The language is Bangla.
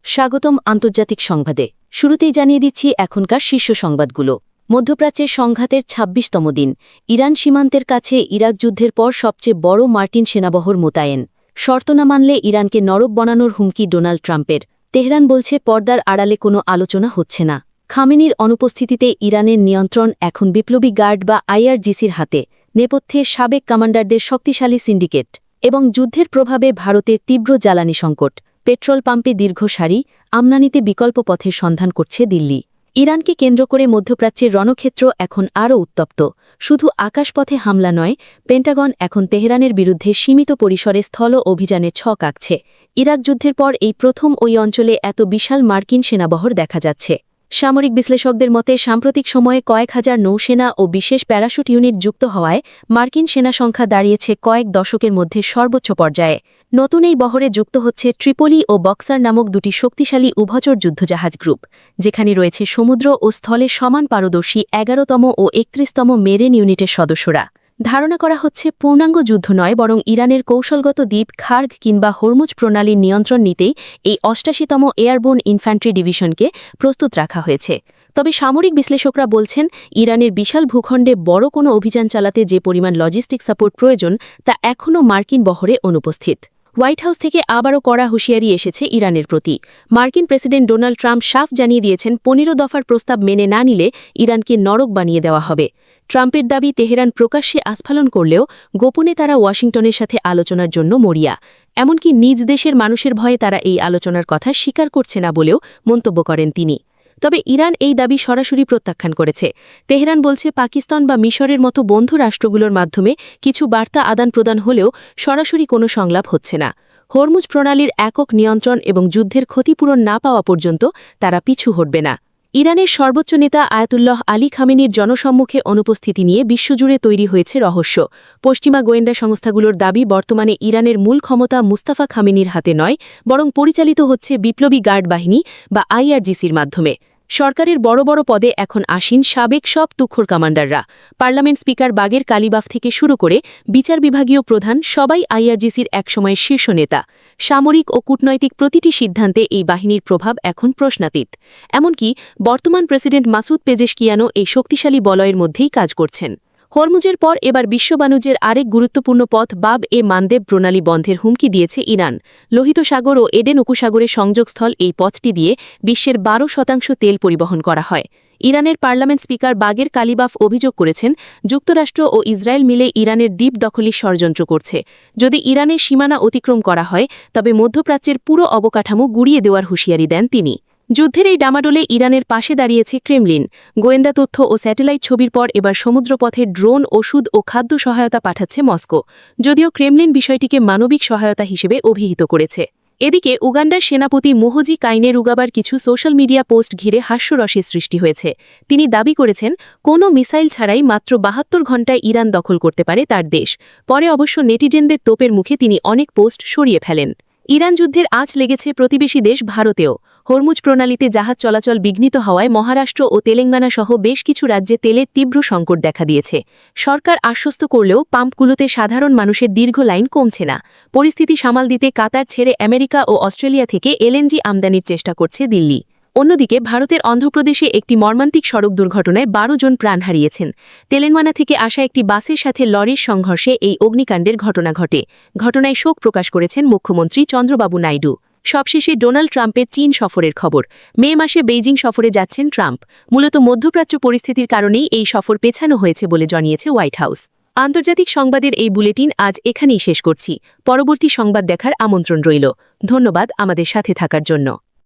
স্বাগতম আন্তর্জাতিক সংবাদে। শুরুতেই জানিয়ে দিচ্ছি এখনকার শীর্ষ সংবাদগুলো। মধ্যপ্রাচ্যের সংঘাতের ২৬তম দিন। ইরান সীমান্তের কাছে ইরাক যুদ্ধের পর সবচেয়ে বড় মার্কিন সেনাবহর মোতায়েন। শর্ত না মানলে ইরানকে নরক বানানোর হুমকি ডোনাল্ড ট্রাম্পের। তেহরান বলছে পর্দার আড়ালে কোনো আলোচনা হচ্ছে না। খামেনির অনুপস্থিতিতে ইরানের নিয়ন্ত্রণ এখন বিপ্লবী গার্ড বা আইআরজিসির হাতে। নেপথ্যে সাবেক কমান্ডারদের শক্তিশালী সিন্ডিকেট এবং যুদ্ধের প্রভাবে ভারতে তীব্র জ্বালানি সংকট। পেট্রোল পাম্পে দীর্ঘ সারি, আমদানিতে বিকল্প পথের সন্ধান করছে দিল্লি। ইরানকে কেন্দ্র করে মধ্যপ্রাচ্যের রণক্ষেত্র এখন আরও উত্তপ্ত। শুধু আকাশপথে হামলা নয়, পেন্টাগন এখন তেহরানের বিরুদ্ধে সীমিত পরিসরে স্থল অভিযানে ছক আঁকছে। ইরাক যুদ্ধের পর এই প্রথম ওই অঞ্চলে এত বিশাল মার্কিন সেনাবহর দেখা যাচ্ছে। সামরিক বিশ্লেষকদের মতে সাম্প্রতিক সময়ে কয়েক হাজার নৌসেনা ও বিশেষ প্যারাশুট ইউনিট যুক্ত হওয়ায় মার্কিন সেনা সংখ্যা দাঁড়িয়েছে কয়েক দশকের মধ্যে সর্বোচ্চ পর্যায়ে। নতুন এই বহরে যুক্ত হচ্ছে ট্রিপোলি ও বক্সার নামক দুটি শক্তিশালী উভচর যুদ্ধজাহাজ গ্রুপ, যেখানে রয়েছে সমুদ্র ও স্থলে সমান পারদর্শী ১১তম ও ৩১তম মেরিন ইউনিটের সদস্যরা। ধারণা করা হচ্ছে পূর্ণাঙ্গ যুদ্ধ নয়, বরং ইরানের কৌশলগত দ্বীপ খার্গ কিংবা হরমুজ প্রণালীর নিয়ন্ত্রণ নিতেই এই ৮৮তম এয়ারবোর্ন ইনফ্যান্ট্রি ডিভিশনকে প্রস্তুত রাখা হয়েছে। তবে সামরিক বিশ্লেষকরা বলছেন ইরানের বিশাল ভূখণ্ডে বড় কোনো অভিযান চালাতে যে পরিমাণ লজিস্টিক সাপোর্ট প্রয়োজন তা এখনও মার্কিন বহরে অনুপস্থিত। হোয়াইট হাউস থেকে আবারও কড়া হুঁশিয়ারি এসেছে ইরানের প্রতি। মার্কিন প্রেসিডেন্ট ডোনাল্ড ট্রাম্প সাফ জানিয়ে দিয়েছেন ১৫ দফার প্রস্তাব মেনে না নিলে ইরানকে নরক বানিয়ে দেওয়া হবে। ট্রাম্পের দাবি তেহরান প্রকাশ্যে আস্ফালন করলেও গোপনে তারা ওয়াশিংটনের সাথে আলোচনার জন্য মরিয়া। এমনকি নিজ দেশের মানুষের ভয়ে তারা এই আলোচনার কথা স্বীকার করছে না বলেও মন্তব্য করেন তিনি। তবে ইরান এই দাবি সরাসরি প্রত্যাখ্যান করেছে। তেহরান বলছে পাকিস্তান বা মিশরের মতো বন্ধু রাষ্ট্রগুলোর মাধ্যমে কিছু বার্তা আদান প্রদান হলেও সরাসরি কোনো সংলাপ হচ্ছে না। হরমুজ প্রণালীর একক নিয়ন্ত্রণ এবং যুদ্ধের ক্ষতিপূরণ না পাওয়া পর্যন্ত তারা পিছু হটবে না। ইরানের সর্বোচ্চ নেতা আয়াতুল্লাহ আলী খামেনির জনসম্মুখে অনুপস্থিতি নিয়ে বিশ্বজুড়ে তৈরি হয়েছে রহস্য। পশ্চিমা গোয়েন্দা সংস্থাগুলোর দাবি বর্তমানে ইরানের মূল ক্ষমতা মুস্তাফা খামেনির হাতে নয়, বরং পরিচালিত হচ্ছে বিপ্লবী গার্ড বাহিনী বা আইআরজিসির মাধ্যমে। সরকারের বড় বড় পদে এখন আসীন সাবেক সব তুখোর কমান্ডাররা। পার্লামেন্ট স্পিকার বাগের কালিবাফ থেকে শুরু করে বিচার বিভাগীয় প্রধান সবাই আইআরজিসির একসময়ের শীর্ষ নেতা। সামরিক ও কূটনৈতিক প্রতিটি সিদ্ধান্তে এই বাহিনীর প্রভাব এখন প্রশ্নাতীত। এমনকি বর্তমান প্রেসিডেন্ট মাসুদ পেজেশকিয়ানও এই শক্তিশালী বলয়ের মধ্যেই কাজ করছেন। হরমুজের পর এবার বিশ্ব বাণিজ্যের আরেক গুরুত্বপূর্ণ পথ বাব এ মানদেব প্রণালী বন্ধের হুমকি দিয়েছে ইরান। লোহিত সাগর ও এডেন উপসাগরের সংযোগস্থল এই পথটি দিয়ে বিশ্বের ১২% তেল পরিবহন করা হয়। ইরানের পার্লামেন্ট স্পিকার বাগের কালিবাফ অভিযোগ করেছেন যুক্তরাষ্ট্র ও ইসরায়েল মিলে ইরানের দ্বীপ দখলের ষড়যন্ত্র করছে। যদি ইরানের সীমানা অতিক্রম করা হয় তবে মধ্যপ্রাচ্যের পুরো অবকাঠামো গুড়িয়ে দেওয়ার হুঁশিয়ারি দেন তিনি। যুদ্ধের এই ডামাডোলে ইরানের পাশে দাঁড়িয়েছে ক্রেমলিন। গোয়েন্দা তথ্য ও স্যাটেলাইট ছবির পর এবার সমুদ্রপথে ড্রোন, ওষুধ ও খাদ্য সহায়তা পাঠাচ্ছে মস্কো, যদিও ক্রেমলিন বিষয়টিকে মানবিক সহায়তা হিসেবে অভিহিত করেছে। এদিকে উগান্ডার সেনাপতি মুহজি কাইনেরুগাবার কিছু সোশ্যাল মিডিয়া পোস্ট ঘিরে হাস্যরসের সৃষ্টি হয়েছে। তিনি দাবি করেছেন কোনো মিসাইল ছাড়াই মাত্র ৭২ ঘণ্টায় ইরান দখল করতে পারে তার দেশ। পরে অবশ্য নেটিজেনদের তোপের মুখে তিনি অনেক পোস্ট সরিয়ে ফেলেন। ইরান যুদ্ধের আঁচ লেগেছে প্রতিবেশী দেশ ভারতেও। হরমুজ প্রণালীতে জাহাজ চলাচল বিঘ্নিত হওয়ায় মহারাষ্ট্র ও তেলেঙ্গানা সহ বেশ কিছু রাজ্যে তেলের তীব্র সংকট দেখা দিয়েছে। সরকার আশ্বস্ত করলেও পাম্পগুলোতে সাধারণ মানুষের দীর্ঘ লাইন কমছে না। পরিস্থিতি সামাল দিতে কাতার ছেড়ে আমেরিকা ও অস্ট্রেলিয়া থেকে এলএনজি আমদানির চেষ্টা করছে দিল্লি। অন্যদিকে ভারতের অন্ধ্রপ্রদেশে একটি মর্মান্তিক সড়ক দুর্ঘটনায় ১২ জন প্রাণ হারিয়েছেন। তেলেঙ্গানা থেকে আসা একটি বাসের সাথে লরির সংঘর্ষে এই অগ্নিকাণ্ডের ঘটনা ঘটে। ঘটনায় শোক প্রকাশ করেছেন মুখ্যমন্ত্রী চন্দ্রবাবু নাইডু। সবশেষে ডোনাল্ড ট্রাম্পের চীন সফরের খবর। মে মাসে বেইজিং সফরে যাচ্ছেন ট্রাম্প। মূলত মধ্যপ্রাচ্য পরিস্থিতির কারণেই এই সফর পেছানো হয়েছে বলে জানিয়েছে হোয়াইট হাউস। আন্তর্জাতিক সংবাদের এই বুলেটিন আজ এখানেই শেষ করছি। পরবর্তী সংবাদ দেখার আমন্ত্রণ রইল। ধন্যবাদ আমাদের সাথে থাকার জন্য।